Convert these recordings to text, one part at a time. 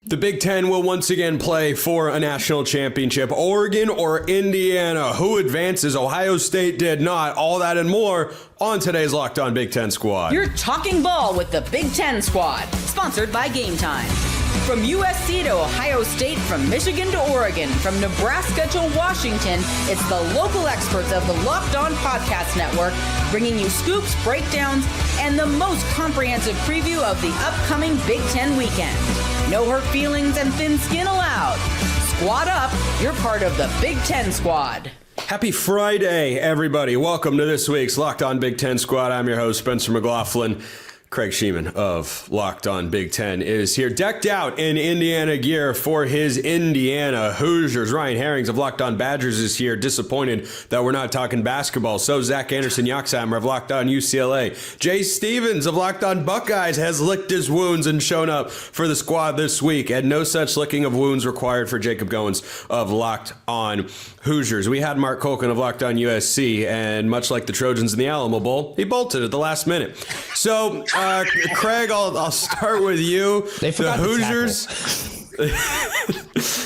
The Big Ten will once again play for a national championship. Oregon or Indiana? Who advances? Ohio State did not. All that and more on today's Locked On Big Ten Squad. You're talking ball with the Big Ten Squad, sponsored by Game Time. From USC to Ohio State, from Michigan to Oregon, from Nebraska to Washington, it's the local experts of the Locked On Podcast Network bringing you scoops, breakdowns, and the most comprehensive preview of the upcoming Big Ten weekend. No hurt feelings and thin skin allowed. Squad up. You're part of the Big Ten Squad. Happy Friday, everybody. Welcome to this week's Locked On Big Ten Squad. I'm your host, Spencer McLaughlin. Craig Shemon of Locked On Big Ten is here, decked out in Indiana gear for his Indiana Hoosiers. Ryan Herrings of Locked On Badgers is here, disappointed that we're not talking basketball. So Zach Anderson-Yoxheimer of Locked On UCLA. Jay Stevens of Locked On Buckeyes has licked his wounds and shown up for the squad this week, and no such licking of wounds required for Jacob Goins of Locked On Hoosiers. We had Mark Colkin of Locked On USC, and much like the Trojans in the Alamo Bowl, he bolted at the last minute. So, Craig, I'll start with you. The Hoosiers,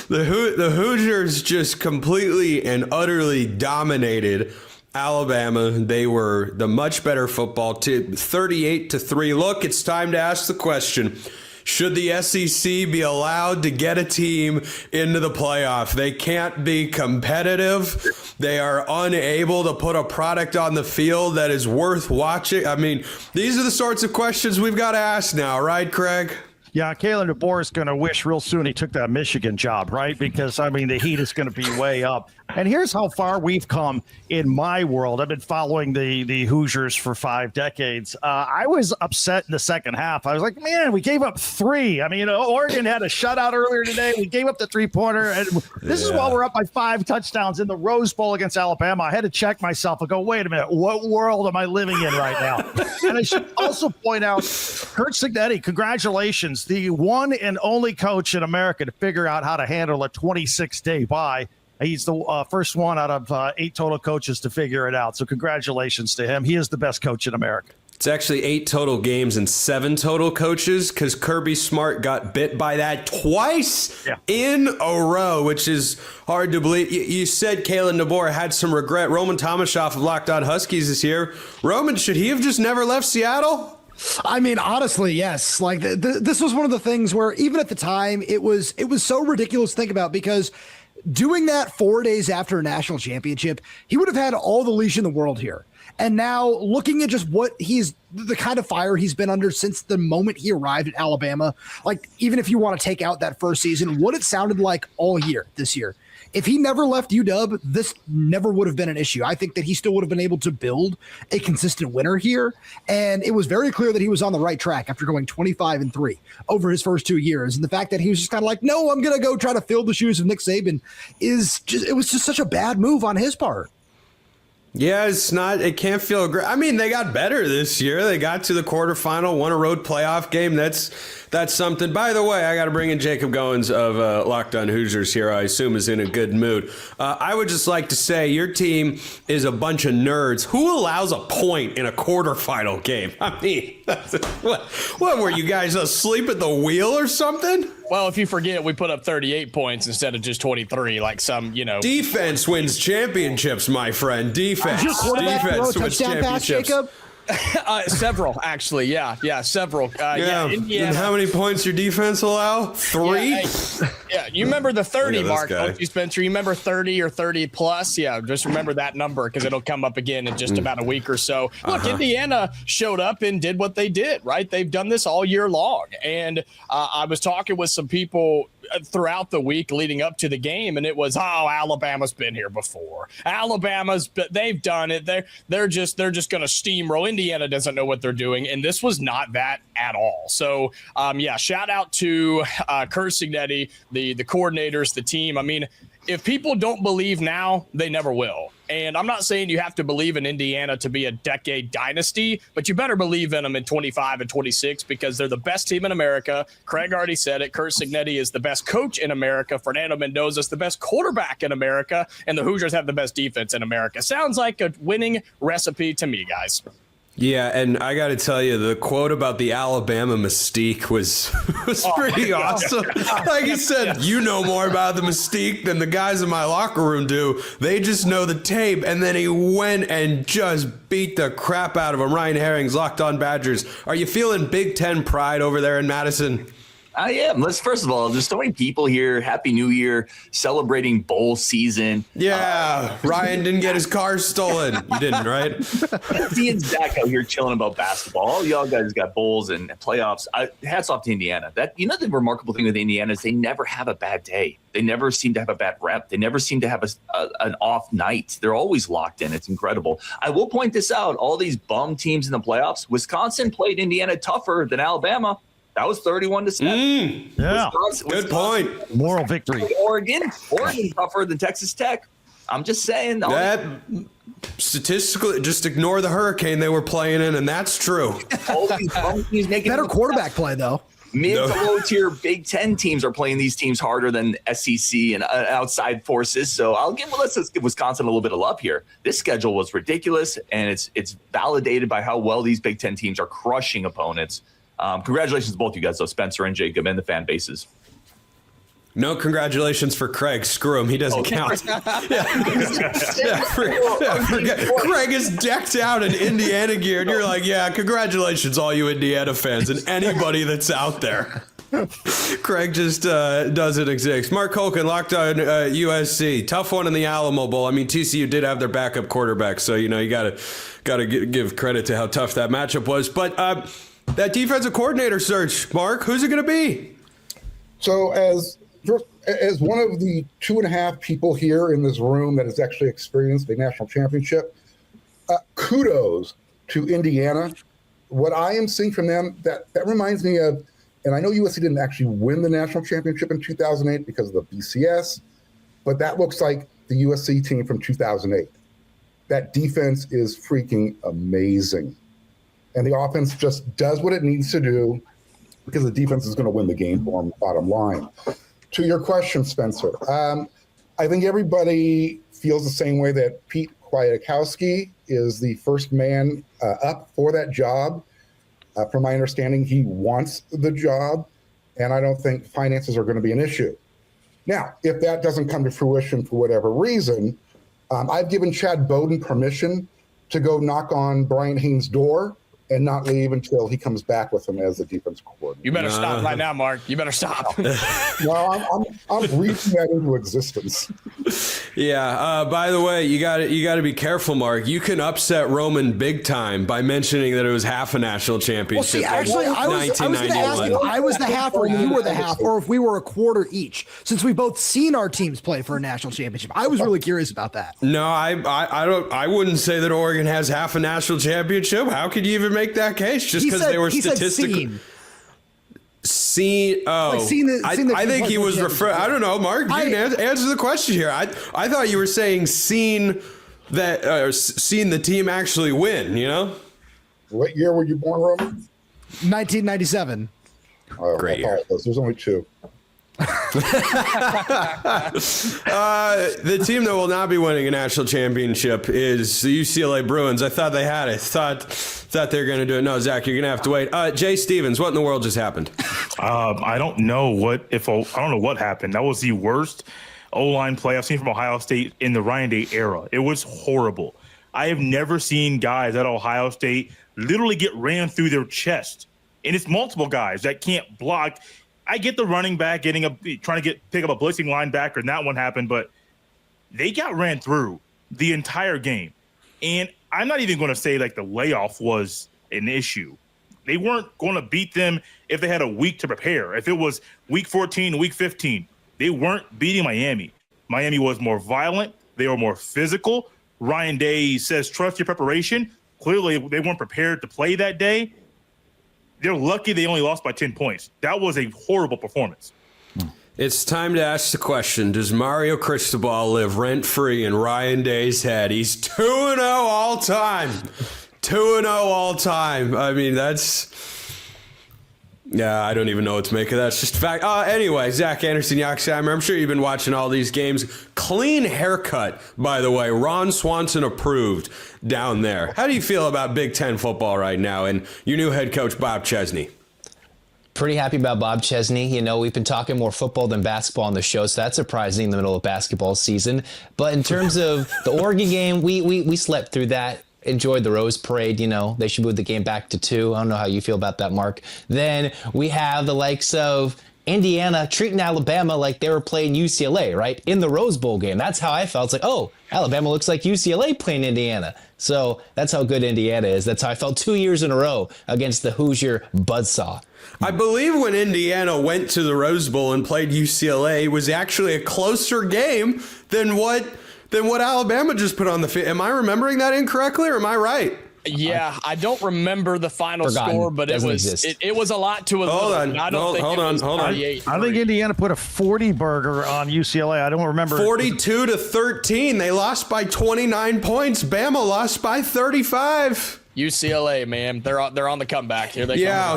the Hoosiers just completely and utterly dominated Alabama. They were the much better football team, 38-3. Look, it's time to ask the question. Should the SEC be allowed to get a team into the playoff? They can't be competitive. They are unable to put a product on the field that is worth watching. I mean, these are the sorts of questions we've got to ask now, right, Craig? Yeah, Kalen DeBoer is going to wish real soon he took that Michigan job, right? Because, I mean, the heat is going to be way up. And here's how far we've come in my world. I've been following the Hoosiers for 5 decades. I was upset in the second half. I was like, man, we gave up 3. I mean, Oregon had a shutout earlier today. We gave up the 3-pointer. And this is while we're up by 5 touchdowns in the Rose Bowl against Alabama. I had to check myself and go, wait a minute, what world am I living in right now? And I should also point out, Kurt Signetti, congratulations, the one and only coach in America to figure out how to handle a 26-day bye. He's the first one out of 8 total coaches to figure it out. So congratulations to him. He is the best coach in America. It's actually 8 total games and 7 total coaches because Kirby Smart got bit by that twice in a row, which is hard to believe. You said Kalen DeBoer had some regret. Roman Tomashoff of Locked On Huskies is here. Roman, should he have just never left Seattle? I mean, honestly, yes. Like this was one of the things where even at the time it was so ridiculous to think about, because doing that 4 days after a national championship, he would have had all the leash in the world here. And now looking at just what the kind of fire he's been under since the moment he arrived at Alabama, like even if you want to take out that first season, what it sounded like all year this year. If he never left UW, this never would have been an issue. I think that he still would have been able to build a consistent winner here. And it was very clear that he was on the right track after going 25-3 over his first 2 years. And the fact that he was just kind of like, no, I'm going to go try to fill the shoes of Nick Saban it was just such a bad move on his part. Yeah, it can't feel great. I mean, they got better this year. They got to the quarterfinal, won a road playoff game. That's something. By the way, I got to bring in Jacob Goins of Locked On Hoosiers here, I assume is in a good mood. I would just like to say your team is a bunch of nerds. Who allows a point in a quarterfinal game? I mean, what were you guys asleep at the wheel or something? Well, if you forget, we put up 38 points instead of just 23, like some, Defense wins championships, my friend. Defense wins championships. Jacob? Several, actually. Yeah, several. Indiana. And how many points your defense allow? 3? Yeah, you remember the 30 mark, don't you, Spencer? You remember 30 or 30 plus? Yeah, just remember that number because it'll come up again in just about a week or so. Look, Indiana showed up and did what they did, right? They've done this all year long. And I was talking with some people throughout the week leading up to the game, and it was, Alabama's been here before. They've done it. They're just going to steamroll. Indiana doesn't know what they're doing, and this was not that at all. So, shout out to Kurt Signetti, the coordinators, the team. I mean, if people don't believe now, they never will. And I'm not saying you have to believe in Indiana to be a decade dynasty, but you better believe in them in 25 and 26 because they're the best team in America. Craig already said it. Kurt Signetti is the best coach in America. Fernando Mendoza is the best quarterback in America. And the Hoosiers have the best defense in America. Sounds like a winning recipe to me, guys. Yeah, and I got to tell you, the quote about the Alabama mystique was pretty awesome. Like he said, you know more about the mystique than the guys in my locker room do. They just know the tape. And then he went and just beat the crap out of him. Ryan Herrings, Locked On Badgers. Are you feeling Big Ten pride over there in Madison? I am. First of all, there's so many people here. Happy New Year, celebrating bowl season. Yeah, Ryan didn't get his car stolen. You didn't, right? Seeing Zach out here chilling about basketball. All y'all guys got bowls and playoffs. Hats off to Indiana. The remarkable thing with Indiana is they never have a bad day. They never seem to have a bad rep. They never seem to have an off night. They're always locked in. It's incredible. I will point this out. All these bum teams in the playoffs, Wisconsin played Indiana tougher than Alabama. That was 31-7. Yeah, good point. Moral victory. Oregon tougher than Texas Tech. I'm just saying. That statistically, just ignore the hurricane they were playing in, and that's true. All these bum teams making Better quarterback play, though. Mid to low tier Big Ten teams are playing these teams harder than SEC and outside forces. So let's give Wisconsin a little bit of love here. This schedule was ridiculous, and it's validated by how well these Big Ten teams are crushing opponents. Congratulations to both you guys, though, Spencer and Jacob, and the fan bases. No congratulations for Craig. Screw him. He doesn't count. Craig is decked out in Indiana gear, and you're like, yeah, congratulations, all you Indiana fans and anybody that's out there. Craig just doesn't exist. Mark Holken, Locked On USC. Tough one in the Alamo Bowl. I mean, TCU did have their backup quarterback, so, you gotta give credit to how tough that matchup was. But that defensive coordinator search, Mark, who's it going to be? So as one of the 2.5 people here in this room that has actually experienced a national championship, kudos to Indiana. What I am seeing from them, that reminds me of, and I know USC didn't actually win the national championship in 2008 because of the BCS, but that looks like the USC team from 2008. That defense is freaking amazing. And the offense just does what it needs to do because the defense is going to win the game for them, bottom line. To your question, Spencer, I think everybody feels the same way that Pete Kwiatkowski is the first man up for that job. From my understanding, he wants the job, and I don't think finances are going to be an issue. Now, if that doesn't come to fruition for whatever reason, I've given Chad Bowden permission to go knock on Brian Haynes' door and not leave until he comes back with him as the defense coordinator. You better stop right now, Mark. You better stop. No, I'm reaching that into existence. Yeah. By the way, you got to be careful, Mark. You can upset Roman big time by mentioning that it was half a national championship. Well, see, actually, I was going to ask if I was the half or you were the half, or if we were a quarter each, since we both seen our teams play for a national championship. I was really curious about that. No, I wouldn't say that Oregon has half a national championship. How could you even make that case just because they were statistically seen? I think he was referring. I don't know, Mark. You can answer the question here. I thought you were saying seen the team actually win. What year were you born, Roman? 1997. Oh, great. There's only 2. The team that will not be winning a national championship is the UCLA Bruins. I thought they had it. Thought they were going to do it. No, Zach, you're going to have to wait. Jay Stevens, what in the world just happened? I don't know what happened. That was the worst O-line play I've seen from Ohio State in the Ryan Day era. It was horrible. I have never seen guys at Ohio State literally get ran through their chest. And it's multiple guys that can't block. I get the running back trying to pick up a blitzing linebacker, and that one happened, but they got ran through the entire game. And I'm not even going to say like the layoff was an issue. They weren't going to beat them if they had a week to prepare. If it was week 14, week 15, they weren't beating Miami. Miami was more violent. They were more physical. Ryan Day says, trust your preparation. Clearly, they weren't prepared to play that day. They're lucky they only lost by 10 points. That was a horrible performance. It's time to ask the question, does Mario Cristobal live rent-free in Ryan Day's head? He's 2-0 all time. 2-0 all time. I mean, Yeah, I don't even know what to make of that. It's just a fact. Anyway, Zach Anderson, Yoxheimer, I'm sure you've been watching all these games. Clean haircut, by the way. Ron Swanson approved down there. How do you feel about Big Ten football right now and your new head coach, Bob Chesney? Pretty happy about Bob Chesney. You know, we've been talking more football than basketball on the show, so that's surprising in the middle of basketball season. But in terms of the Oregon game, we slept through that. Enjoyed the Rose Parade. You know, they should move the game back to 2. I don't know how you feel about that, Mark. Then we have the likes of Indiana treating Alabama like they were playing UCLA, right? In the Rose Bowl game. That's how I felt. It's like, oh, Alabama looks like UCLA playing Indiana. So that's how good Indiana is. That's how I felt 2 years in a row against the Hoosier buzzsaw. I believe when Indiana went to the Rose Bowl and played UCLA, it was actually a closer game than what Alabama just put on the field. Am I remembering that incorrectly, or am I right? Yeah, I don't remember the final score, but it was a lot to a little. Hold on. I think Indiana put a 40 burger on UCLA. I don't remember. 42-13. They lost by 29 points. Bama lost by 35. UCLA, man, they're on the comeback here.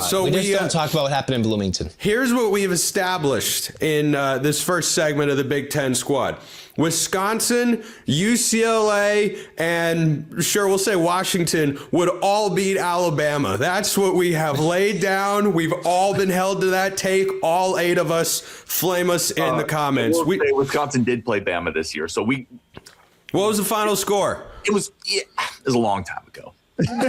So we just don't talk about what happened in Bloomington. Here's what we've established in this first segment of the Big Ten squad. Wisconsin, UCLA, and sure, we'll say Washington would all beat Alabama. That's what we have laid down. We've all been held to that take. All 8 of us. Flame us in the comments. Wisconsin did play Bama this year, so we. What was the final score? It was a long time ago.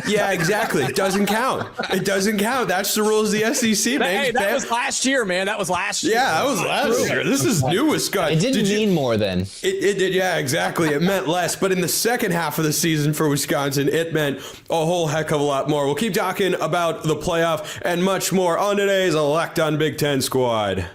Yeah, exactly. It doesn't count. It doesn't count. That's the rules of the SEC, man. Hey, that was last year, man. That was last year. Yeah, that was last year. This is new Wisconsin. It didn't mean more then. It did, yeah, exactly. It meant less. But in the second half of the season for Wisconsin, it meant a whole heck of a lot more. We'll keep talking about the playoff and much more on today's Locked On Big Ten Squad,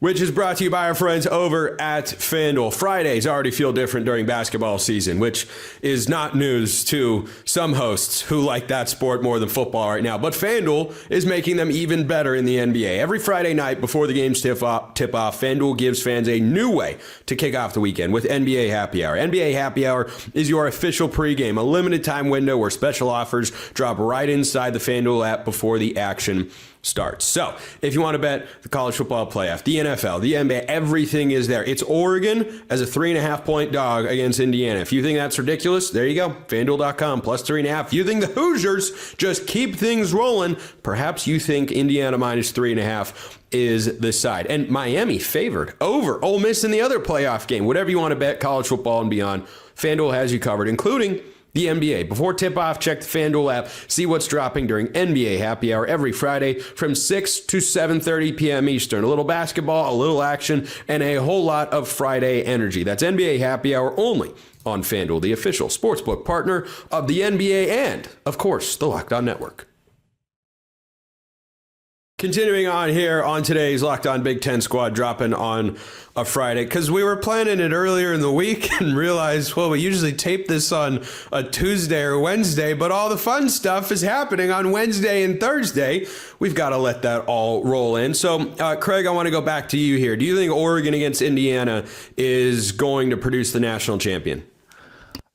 which is brought to you by our friends over at FanDuel. Fridays already feel different during basketball season, which is not news to some hosts who like that sport more than football right now. But FanDuel is making them even better in the NBA. Every Friday night before the games tip off, FanDuel gives fans a new way to kick off the weekend with NBA Happy Hour. NBA Happy Hour is your official pregame, a limited time window where special offers drop right inside the FanDuel app before the action starts. So if you want to bet the college football playoff, the NFL, the NBA, everything is there. It's Oregon as a 3.5-point dog against Indiana. If you think that's ridiculous, there you go. FanDuel.com plus 3.5. If you think the Hoosiers just keep things rolling, perhaps you think Indiana minus 3.5 is the side. And Miami favored over Ole Miss in the other playoff game. Whatever you want to bet, college football and beyond, FanDuel has you covered, including the NBA. Before tip-off, check the FanDuel app. See what's dropping during NBA Happy Hour every Friday from 6 to 7:30 p.m. Eastern. A little basketball, a little action, and a whole lot of Friday energy. That's NBA Happy Hour only on FanDuel, the official sportsbook partner of the NBA and, of course, the Locked On Network. Continuing on here on today's Locked On Big Ten Squad, dropping on a Friday, because we were planning it earlier in the week and realized, well, we usually tape this on a Tuesday or Wednesday, but all the fun stuff is happening on Wednesday and Thursday. We've got to let that all roll in. So, Craig, I want to go back to you here. Do you think Oregon against Indiana is going to produce the national champion?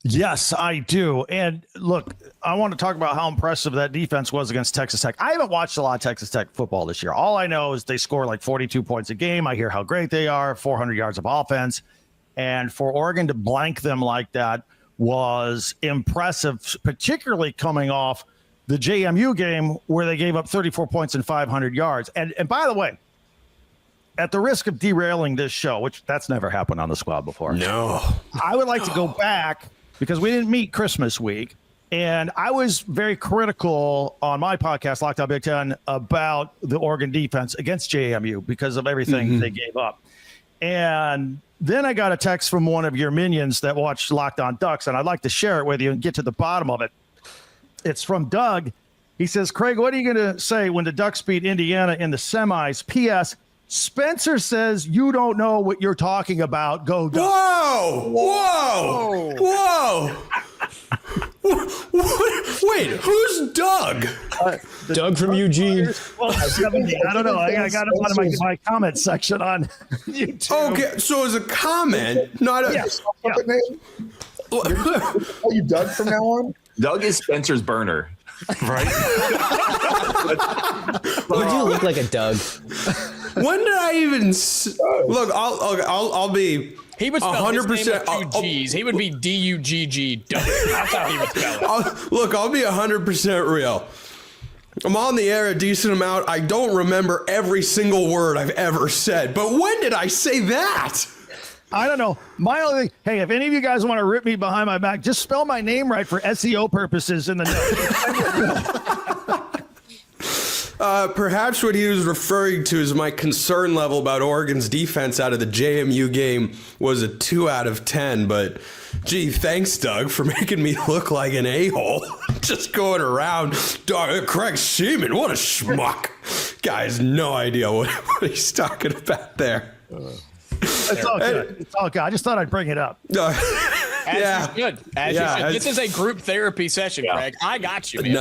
Yes, I do. And look, I want to talk about how impressive that defense was against Texas Tech. I haven't watched a lot of Texas Tech football this year. All I know is they score like 42 points a game. I hear how great they are, 400 yards of offense. And for Oregon to blank them like that was impressive, particularly coming off the JMU game where they gave up 34 points and 500 yards. And by the way, at the risk of derailing this show, which that's never happened on the squad before. No. I would like to go back because we didn't meet Christmas week. And I was very critical on my podcast, Locked On Big Ten, about the Oregon defense against JMU because of everything they gave up. And then I got a text from one of your minions that watched Locked On Ducks, and I'd like to share it with you and get to the bottom of it. It's from Doug. He says, Craig, what are you going to say when the Ducks beat Indiana in the semis? P.S. Spencer says you don't know what you're talking about. Go Ducks. Whoa! Wait, who's Doug? Doug from Eugene. I don't know. I got him on my comment section on YouTube. Okay, so as a comment, not a... Yes. Call you Doug from now on? Doug is Spencer's burner. Right? You do look like a Doug. When did I even look? I'll be. He would spell 100%. His name with two G's. He would be D-U-G-G. That's how he would spell it. I'll be 100% real. I'm on the air a decent amount. I don't remember every single word I've ever said. But when did I say that? I don't know. My only thing, hey, if any of you guys want to rip me behind my back, just spell my name right for SEO purposes in the Perhaps what he was referring to is my concern level about Oregon's defense out of the JMU game was a 2 out of 10. But, gee, thanks, Doug, for making me look like an a-hole. Just going around, Craig Shemon, what a schmuck. Guy has no idea what he's talking about there. It's all good. It's all good. I just thought I'd bring it up. As you should. This is a group therapy session, Craig. I got you, man.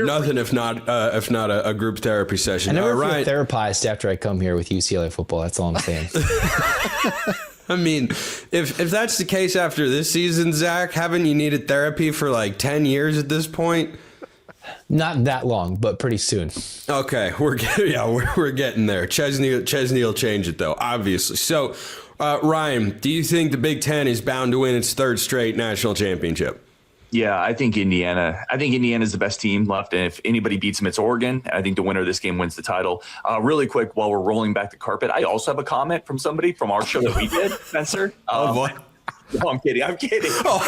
Nothing if not a group therapy session. I never feel therapized after I come here with UCLA football. That's all I'm saying. I mean, if that's the case after this season, Zach, haven't you needed therapy for like 10 years at this point? Not that long, but pretty soon. Okay, we're getting there. Chesney will change it though, obviously. So, Ryan, do you think the Big Ten is bound to win its third straight national championship? Yeah, I think Indiana is the best team left. And if anybody beats them, it's Oregon. I think the winner of this game wins the title. Really quick, while we're rolling back the carpet, I also have a comment from somebody from our show that we did, Spencer. Oh, boy. No, I'm kidding. Oh.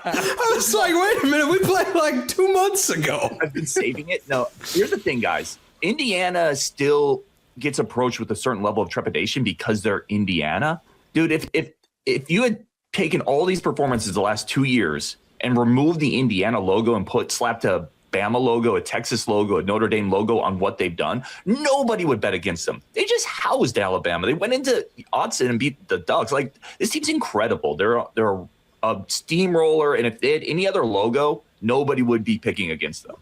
I was like, wait a minute. We played like 2 months ago. I've been saving it. No, here's the thing, guys. Indiana still gets approached with a certain level of trepidation because they're Indiana. Dude, if you had taken all these performances the last 2 years and removed the Indiana logo and slapped a Bama logo, a Texas logo, a Notre Dame logo on what they've done, nobody would bet against them. They just housed Alabama. They went into Autzen and beat the Ducks. Like, this team's incredible. They're a steamroller, and if they had any other logo, nobody would be picking against them.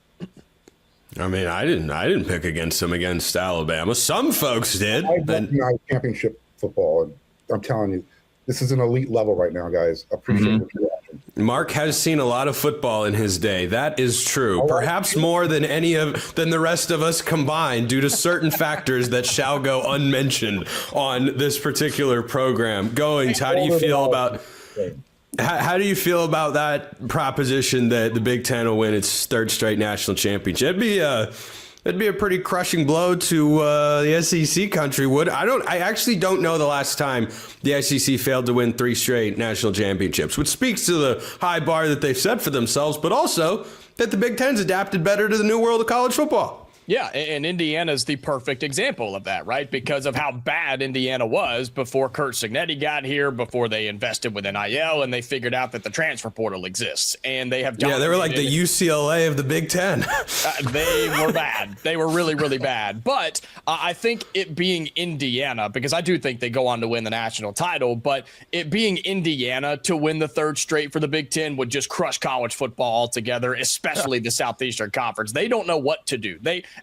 I mean, I didn't pick against them against Alabama. Some folks did. I recognize championship football, and I'm telling you, this is an elite level right now, guys. Appreciate what you're watching. Mark has seen a lot of football in his day. That is true. Perhaps more than than the rest of us combined, due to certain factors that shall go unmentioned on this particular program. Goins, how do you feel about that proposition that the Big Ten will win its third straight national championship? It'd be a pretty crushing blow to the SEC country. I actually don't know the last time the SEC failed to win 3 straight national championships, which speaks to the high bar that they've set for themselves, but also that the Big Ten's adapted better to the new world of college football. Yeah, and Indiana's the perfect example of that, right? Because of how bad Indiana was before Kurt Signetti got here, before they invested with NIL, and they figured out that the transfer portal exists. And they have they were like the UCLA of the Big Ten. They were bad. They were really, really bad. But I think it being Indiana, because I do think they go on to win the national title, but it being Indiana to win the third straight for the Big Ten would just crush college football altogether, especially the Southeastern Conference. They don't know what to do.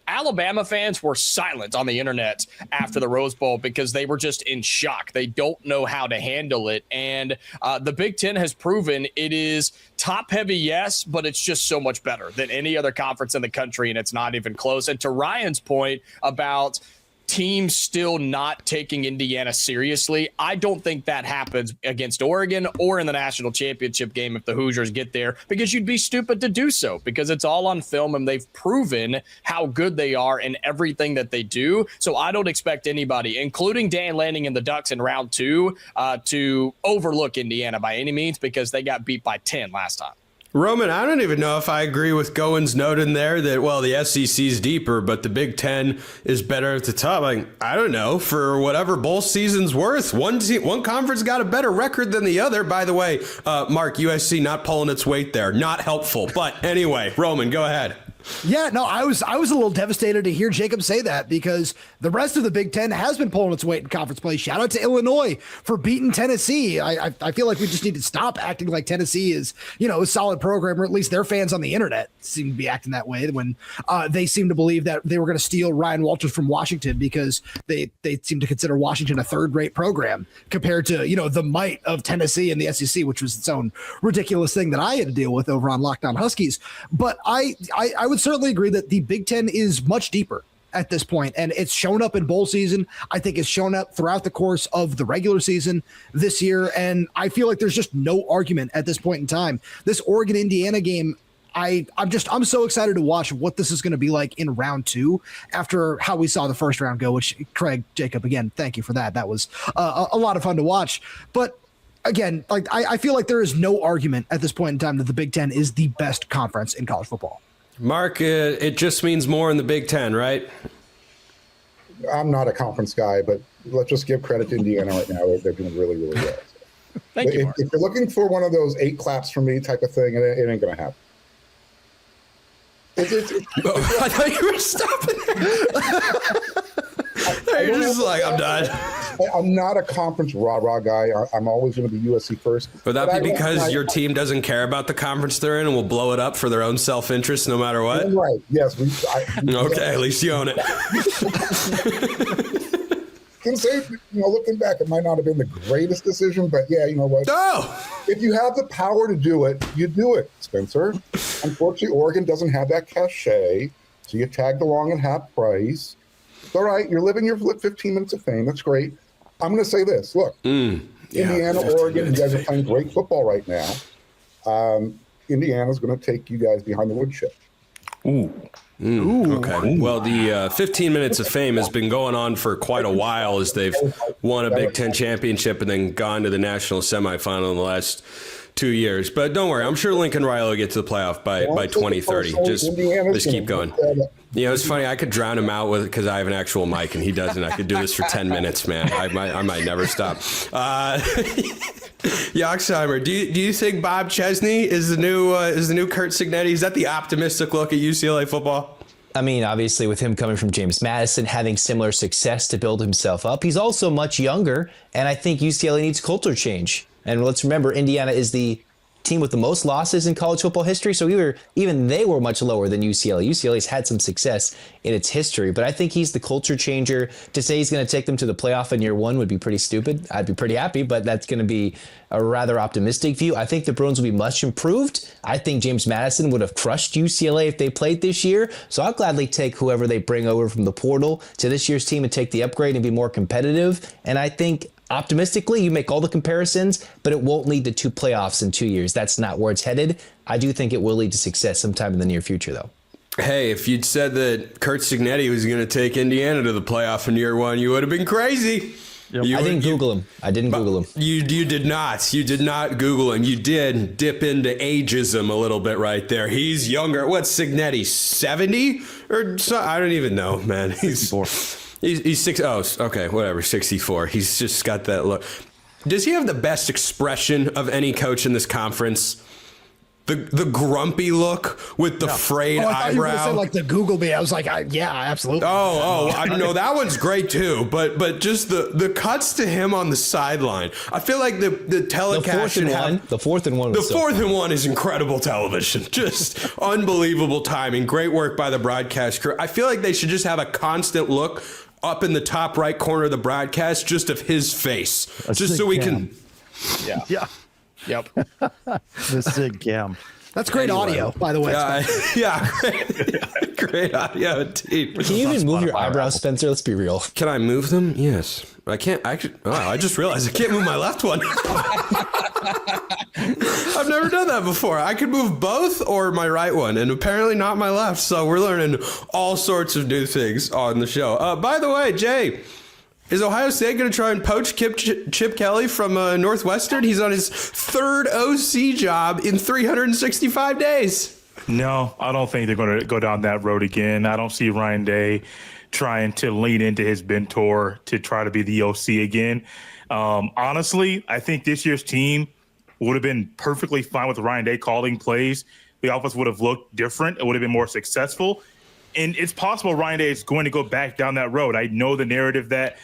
Alabama fans were silent on the internet after the Rose Bowl because they were just in shock. They don't know how to handle it. And the Big Ten has proven it is top heavy, yes, but it's just so much better than any other conference in the country, and it's not even close. And to Ryan's point about teams still not taking Indiana seriously, I don't think that happens against Oregon or in the national championship game if the Hoosiers get there, because you'd be stupid to do so, because it's all on film and they've proven how good they are in everything that they do. So I don't expect anybody, including Dan Lanning and the Ducks in round 2, to overlook Indiana by any means, because they got beat by 10 last time. Roman, I don't even know if I agree with Goins' note in there that, well, the SEC's deeper, but the Big Ten is better at the top. Like, I don't know. For whatever bowl season's worth, one conference got a better record than the other. By the way, Mark, USC not pulling its weight there. Not helpful. But anyway, Roman, go ahead. Yeah, no, I was a little devastated to hear Jacob say that because the rest of the Big Ten has been pulling its weight in conference play. Shout out to Illinois for beating Tennessee. I feel like we just need to stop acting like Tennessee is, a solid program, or at least their fans on the internet seem to be acting that way when they seem to believe that they were going to steal Ryan Walters from Washington because they seem to consider Washington a third-rate program compared to, the might of Tennessee and the SEC, which was its own ridiculous thing that I had to deal with over on Locked On Huskies. But I would certainly agree that the Big Ten is much deeper at this point, and it's shown up in bowl season. I think it's shown up throughout the course of the regular season this year, and I feel like there's just no argument at this point in time. This Oregon-Indiana game, I'm so excited to watch what this is going to be like in round 2 after how we saw the first round go, which Craig, Jacob, again, thank you for that. That was a lot of fun to watch. But again, like I feel like there is no argument at this point in time that the Big Ten is the best conference in college football. Mark, it just means more in the Big Ten, right? I'm not a conference guy, but let's just give credit to Indiana right now. They're doing really, really well. Thank you, Mark. If you're looking for one of those 8 claps for me type of thing, it ain't going to happen. I thought you were stopping there. You're just like, I'm done. I'm not a conference rah-rah guy. I'm always going to be USC first. Would that be because your team doesn't care about the conference they're in and will blow it up for their own self-interest no matter what? Right. Yes. Okay, at least you own it. Can say, looking back, it might not have been the greatest decision, but yeah, you know what? No! If you have the power to do it, you do it, Spencer. Unfortunately, Oregon doesn't have that cachet, so you tagged along at half price. It's all right. You're living your 15 minutes of fame. That's great. I'm going to say this. Look, Indiana, Oregon, you guys are playing great football right now. Indiana's going to take you guys behind the woodshed. Okay. Well, the 15 minutes of fame has been going on for quite a while as they've won a Big Ten championship and then gone to the national semifinal in the last 2 years. But don't worry, I'm sure Lincoln Riley will get to the playoff by 2030. Just keep going. It's funny. I could drown him out with because I have an actual mic and he doesn't. I could do this for 10 minutes, man. I might never stop. Yoxheimer, do you think Bob Chesney is the new Kurt Signetti? Is that the optimistic look at UCLA football? I mean, obviously, with him coming from James Madison, having similar success to build himself up, he's also much younger, and I think UCLA needs culture change. And let's remember, Indiana is the team with the most losses in college football history, so even they were much lower than UCLA. UCLA's had some success in its history, but I think he's the culture changer. To say he's going to take them to the playoff in year 1 would be pretty stupid. I'd be pretty happy, but that's going to be a rather optimistic view. I think the Bruins will be much improved. I think James Madison would have crushed UCLA if they played this year, so I'll gladly take whoever they bring over from the portal to this year's team and take the upgrade and be more competitive. And I think optimistically, you make all the comparisons, but it won't lead to 2 playoffs in 2 years. That's not where it's headed. I do think it will lead to success sometime in the near future, though. Hey, if you'd said that Kurt Signetti was going to take Indiana to the playoff in year 1, you would have been crazy. Yep. I didn't Google him. You did not. You did not Google him. You did dip into ageism a little bit right there. He's younger. What's Signetti, 70? Or so, I don't even know, man. He's 64. He's 6. Oh, okay, whatever. 64. He's just got that look. Does he have the best expression of any coach in this conference? The grumpy look with the frayed eyebrow. I thought you were going to say like the Google me. I was like, yeah, absolutely. I know that one's great too. But just the cuts to him on the sideline. I feel like the telecast should have the 4th and 1. The 4th and 1 is incredible television. Just unbelievable timing. Great work by the broadcast crew. I feel like they should just have a constant look up in the top right corner of the broadcast, just of his face, just so we can. Yeah. Yep. The Sig Cam. That's great audio, by the way. Great audio indeed. Can you even move your eyebrows, Spencer? Let's be real. Can I move them? Yes. I can't. I just realized I can't move my left one. I've never done that before. I could move both or my right one, and apparently not my left. So we're learning all sorts of new things on the show. By the way, Jay, is Ohio State going to try and poach Chip Kelly from Northwestern? He's on his 3rd OC job in 365 days. No, I don't think they're going to go down that road again. I don't see Ryan Day trying to lean into his mentor to try to be the OC again. Honestly, I think this year's team would have been perfectly fine with Ryan Day calling plays. the offense would have looked different. It would have been more successful. And it's possible Ryan Day is going to go back down that road. I know the narrative that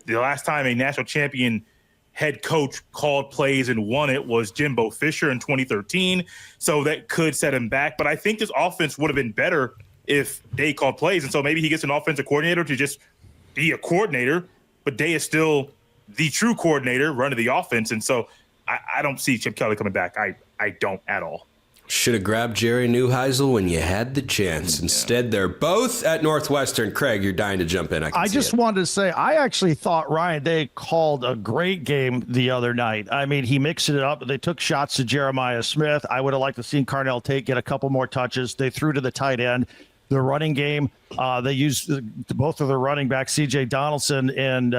the last time a national champion head coach called plays and won it was Jimbo Fisher in 2013. So that could set him back. But I think this offense would have been better if Day called plays. And so maybe he gets an offensive coordinator to just be a coordinator, but Day is still the true coordinator running the offense. And so I don't see Chip Kelly coming back. I don't at all. Should have grabbed Jerry Neuheisel when you had the chance. Instead, they're both at Northwestern. Craig, you're dying to jump in. I just wanted to say, I actually thought Ryan Day called a great game the other night. I mean, he mixed it up. They took shots to Jeremiah Smith. I would have liked to see Carnell Tate get a couple more touches. They threw to the tight end. The running game, they used both of their running backs, C.J. Donaldson and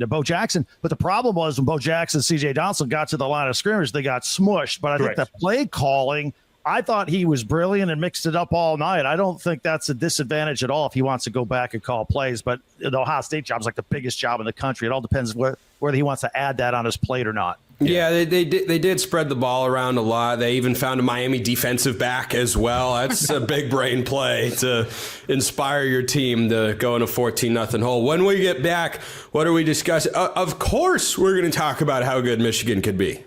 Bo Jackson. But the problem was when Bo Jackson and C.J. Donaldson got to the line of scrimmage, they got smushed. But I think the play calling, I thought he was brilliant and mixed it up all night. I don't think that's a disadvantage at all if he wants to go back and call plays. But the Ohio State job is like the biggest job in the country. It all depends whether he wants to add that on his plate or not. Yeah, they did spread the ball around a lot. They even found a Miami defensive back as well. That's a big brain play to inspire your team to go in a 14-0 hole. When we get back, what are we discussing? Of course, we're going to talk about how good Michigan could be.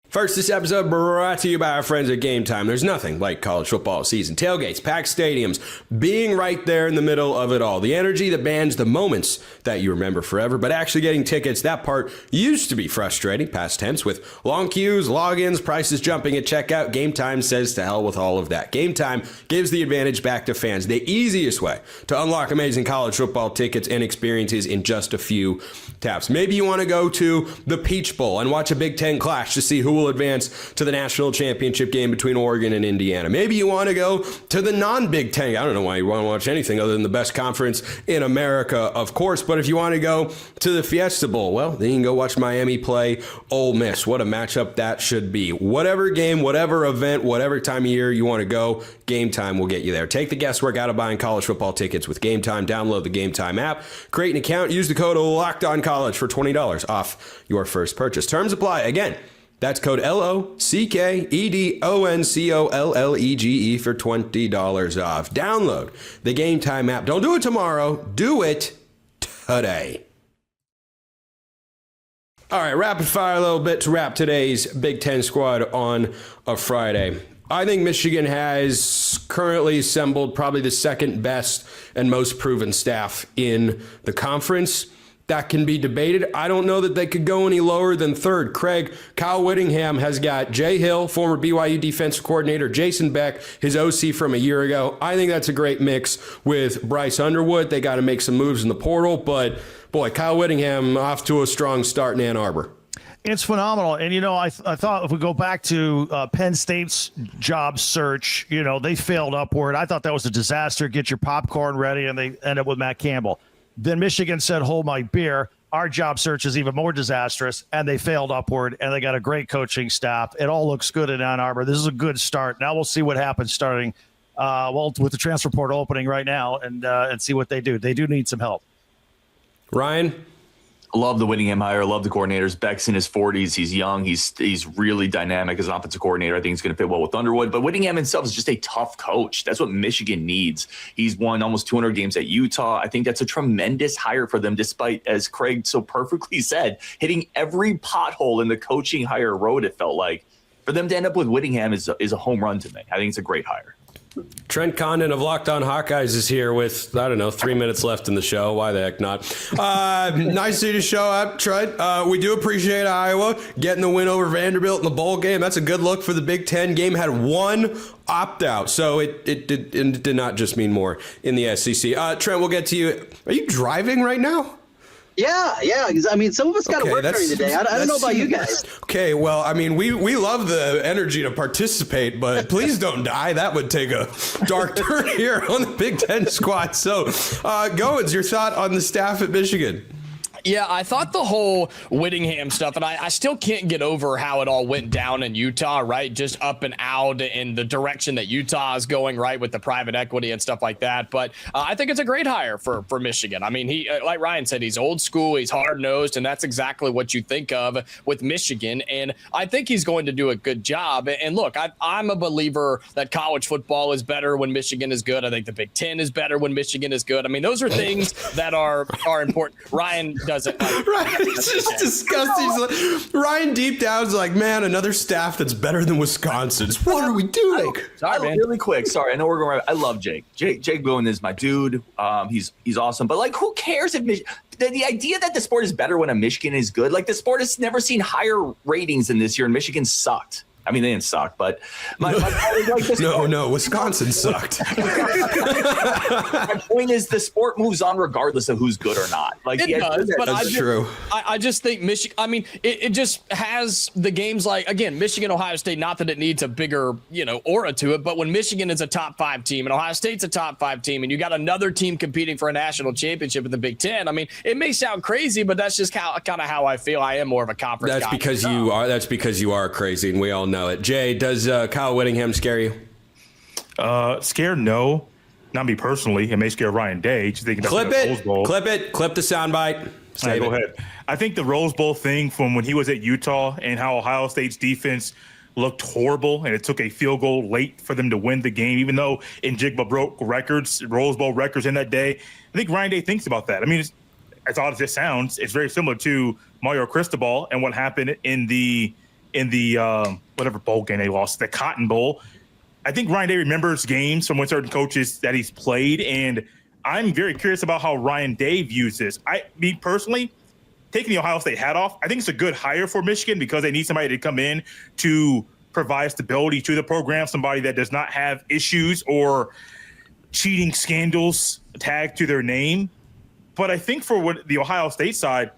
First, this episode brought to you by our friends at Game Time. There's nothing like college football season. Tailgates, packed stadiums, being right there in the middle of it all. The energy that bands the moments that you remember forever, but actually getting tickets, that part used to be frustrating, past tense, with long queues, logins, prices jumping at checkout. Game Time says to hell with all of that. Game Time gives the advantage back to fans. The easiest way to unlock amazing college football tickets and experiences in just a few taps. Maybe you want to go to the Peach Bowl and watch a Big Ten clash to see who will advance to the national championship game between Oregon and Indiana. Maybe you want to go to the non-Big Ten. I don't know why you want to watch anything other than the best conference in America, of course. But if you want to go to the Fiesta Bowl, well, then you can go watch Miami play Ole Miss. What a matchup that should be. Whatever game, whatever event, whatever time of year you want to go, Game Time will get you there. Take the guesswork out of buying college football tickets with Game Time. Download the Game Time app. Create an account. Use the code LOCKEDONCollege for $20 off your first purchase. Terms apply. Again, that's code LOCKEDONCOLLEGE for $20 off. Download the Game Time app. Don't do it tomorrow. Do it today. All right, rapid fire a little bit to wrap today's Big Ten squad on a Friday. I think Michigan has currently assembled probably the second best and most proven staff in the conference. That can be debated. I don't know that they could go any lower than third. Craig, Kyle Whittingham has got Jay Hill, former BYU defensive coordinator, Jason Beck, his OC from a year ago. I think that's a great mix with Bryce Underwood. They got to make some moves in the portal, but boy, Kyle Whittingham off to a strong start in Ann Arbor. It's phenomenal. And, I thought if we go back to Penn State's job search, they failed upward. I thought that was a disaster. Get your popcorn ready, and they end up with Matt Campbell. Then Michigan said, hold my beer. Our job search is even more disastrous, and they failed upward, and they got a great coaching staff. It all looks good in Ann Arbor. This is a good start. Now we'll see what happens starting, with the transfer portal opening right now and see what they do. They do need some help. Ryan? Love the Whittingham hire. Love the coordinators. Beck's in his 40s. He's young. He's really dynamic as an offensive coordinator. I think he's going to fit well with Underwood. But Whittingham himself is just a tough coach. That's what Michigan needs. He's won almost 200 games at Utah. I think that's a tremendous hire for them, despite, as Craig so perfectly said, hitting every pothole in the coaching hire road, it felt like. For them to end up with Whittingham is a home run to me. I think it's a great hire. Trent Condon of Locked On Hawkeyes is here with, 3 minutes left in the show. Why the heck not? Nice of you to show up, Trent. We do appreciate Iowa getting the win over Vanderbilt in the bowl game. That's a good look for the Big Ten. Game had one opt-out, so it did not just mean more in the SEC. Trent, we'll get to you. Are you driving right now? Yeah. I mean, some of us got to work during the day. I don't know about you guys. Okay, well, I mean, we love the energy to participate, but please don't die. That would take a dark turn here on the Big Ten squad. So, Goins, your thought on the staff at Michigan? Yeah, I thought the whole Whittingham stuff, and I still can't get over how it all went down in Utah, right? Just up and out in the direction that Utah is going, right, with the private equity and stuff like that. But I think it's a great hire for Michigan. I mean, he, like Ryan said, he's old school, he's hard-nosed, and that's exactly what you think of with Michigan. And I think he's going to do a good job. And look, I'm a believer that college football is better when Michigan is good. I think the Big Ten is better when Michigan is good. I mean, those are things that are important. Ryan doesn't like. Ryan, it's just disgusting. Ryan deep down is like, man, another staff that's better than Wisconsin's. What are we doing? Sorry, man. Really quick. Sorry, I know we're going. I love Jake. Jake Bowen is my dude. He's awesome. But like, who cares if the idea that the sport is better when a Michigan is good? Like, the sport has never seen higher ratings than this year, and Michigan sucked. I mean, they didn't suck, but my like no, Wisconsin sucked. My point is, the sport moves on regardless of who's good or not. Like, it does, but that's true. I just think Michigan. I mean, it just has the games like, again, Michigan, Ohio State. Not that it needs a bigger, aura to it, but when Michigan is a top 5 team and Ohio State's a top 5 team, and you got another team competing for a national championship in the Big Ten. I mean, it may sound crazy, but that's just kind of how I feel. I am more of a conference guy. That's because you are crazy, and we all know it. Jay, does Kyle Whittingham scare you? Scared? No, not me personally. It may scare Ryan Day. Just thinking clip it. Clip the soundbite. Go ahead. I think the Rose Bowl thing from when he was at Utah and how Ohio State's defense looked horrible, and it took a field goal late for them to win the game, even though Njigba broke records, Rose Bowl records in that day. I think Ryan Day thinks about that. I mean, as odd as it sounds, it's very similar to Mario Cristobal and what happened in the whatever bowl game they lost, the Cotton Bowl. I think Ryan Day remembers games from when certain coaches that he's played, and I'm very curious about how Ryan Day views this. Me personally, taking the Ohio State hat off, I think it's a good hire for Michigan because they need somebody to come in to provide stability to the program, somebody that does not have issues or cheating scandals tagged to their name. But I think for the Ohio State side,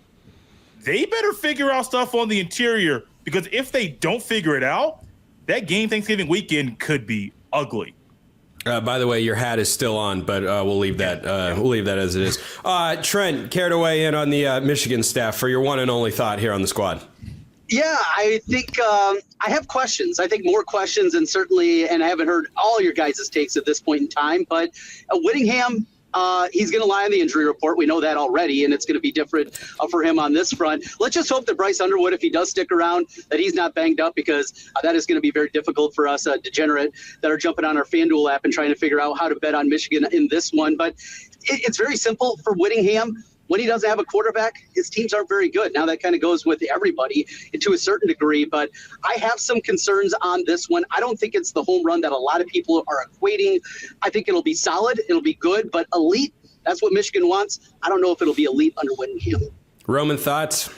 they better figure out stuff on the interior, because if they don't figure it out, that game Thanksgiving weekend could be ugly. By the way, your hat is still on, but we'll leave that. We'll leave that as it is. Trent, care to weigh in on the Michigan staff for your one and only thought here on the squad? Yeah, I think I have questions. I think more questions, and certainly, and I haven't heard all your guys' takes at this point in time. But Whittingham, he's going to lie on the injury report. We know that already, and it's going to be different for him on this front. Let's just hope that Bryce Underwood, if he does stick around, that he's not banged up, because that is going to be very difficult for us degenerate that are jumping on our FanDuel app and trying to figure out how to bet on Michigan in this one. But it's very simple for Whittingham. When he doesn't have a quarterback, his teams aren't very good. Now that kind of goes with everybody to a certain degree, but I have some concerns on this one. I don't think it's the home run that a lot of people are equating. I think it'll be solid, it'll be good, but elite, that's what Michigan wants. I don't know if it'll be elite under Whittingham. Roman, thoughts?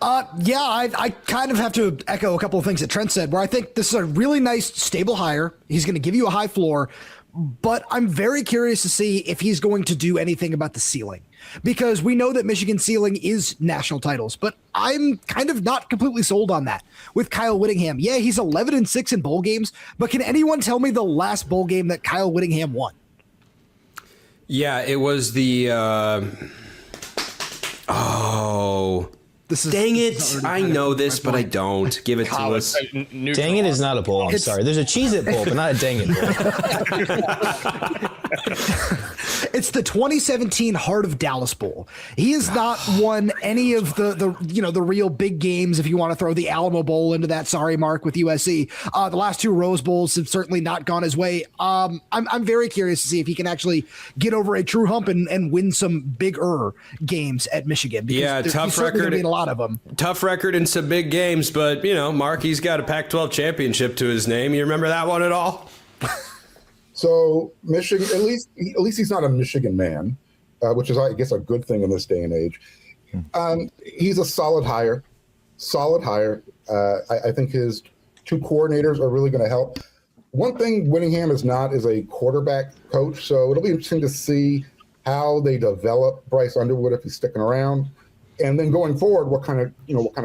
Yeah, I kind of have to echo a couple of things that Trent said, where I think this is a really nice, stable hire. He's going to give you a high floor, but I'm very curious to see if he's going to do anything about the ceiling, because we know that Michigan's ceiling is national titles, but I'm kind of not completely sold on that with Kyle Whittingham. Yeah, he's 11-6 in bowl games, but can anyone tell me the last bowl game that Kyle Whittingham won? Yeah, it was the dang it. I know this, but I don't. Give it to us. Dang it is not a bowl. I'm sorry. There's a Cheez-It bowl, but not a dang it bowl. It's the 2017 Heart of Dallas Bowl. He has not won any of the real big games, if you want to throw the Alamo Bowl into that sorry mark with USC. The last 2 Rose Bowls have certainly not gone his way. I'm very curious to see if he can actually get over a true hump and win some bigger games at Michigan. Yeah, tough record. A lot of them. Tough record in some big games, but Mark, he's got a Pac-12 championship to his name. You remember that one at all? So Michigan, at least he's not a Michigan man, which is, I guess, a good thing in this day and age. He's a solid hire. I think his 2 coordinators are really going to help. One thing Whittingham is not is a quarterback coach, so it'll be interesting to see how they develop Bryce Underwood if he's sticking around, and then going forward, what kind of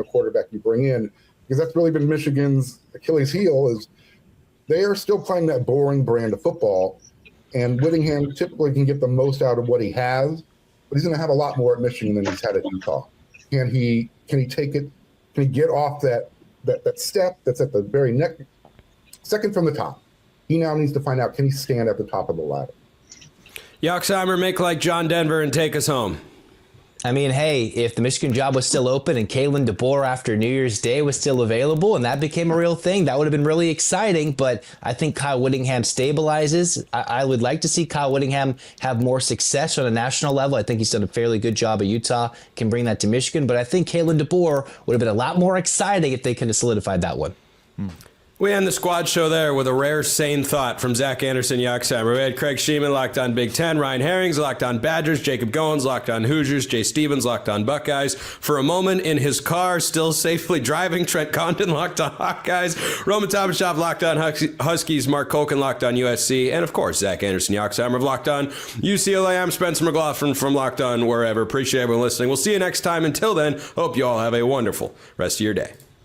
quarterback you bring in, because that's really been Michigan's Achilles heel is they are still playing that boring brand of football, and Whittingham typically can get the most out of what he has, but he's going to have a lot more at Michigan than he's had at Utah. Can he take it? Can he get off that step that's at the very neck? Second from the top. He now needs to find out, can he stand at the top of the ladder? Yoxheimer, make like John Denver and take us home. I mean, hey, if the Michigan job was still open and Kalen DeBoer after New Year's Day was still available and that became a real thing, that would have been really exciting. But I think Kyle Whittingham stabilizes. I would like to see Kyle Whittingham have more success on a national level. I think he's done a fairly good job at Utah, can bring that to Michigan. But I think Kalen DeBoer would have been a lot more exciting if they could have solidified that one. We end the squad show there with a rare sane thought from Zach Anderson, Yoxheimer. We had Craig Shemon, locked on Big Ten, Ryan Herrings, locked on Badgers, Jacob Goins, locked on Hoosiers, Jay Stevens, locked on Buckeyes. For a moment in his car, still safely driving, Trent Condon, locked on Hawkeyes, Roman Tomashoff, locked on Huskies, Mark Colkin, locked on USC, and of course, Zach Anderson, Yoxheimer, of Locked On UCLA. I'm Spencer McLaughlin from Locked On Wherever. Appreciate everyone listening. We'll see you next time. Until then, hope you all have a wonderful rest of your day.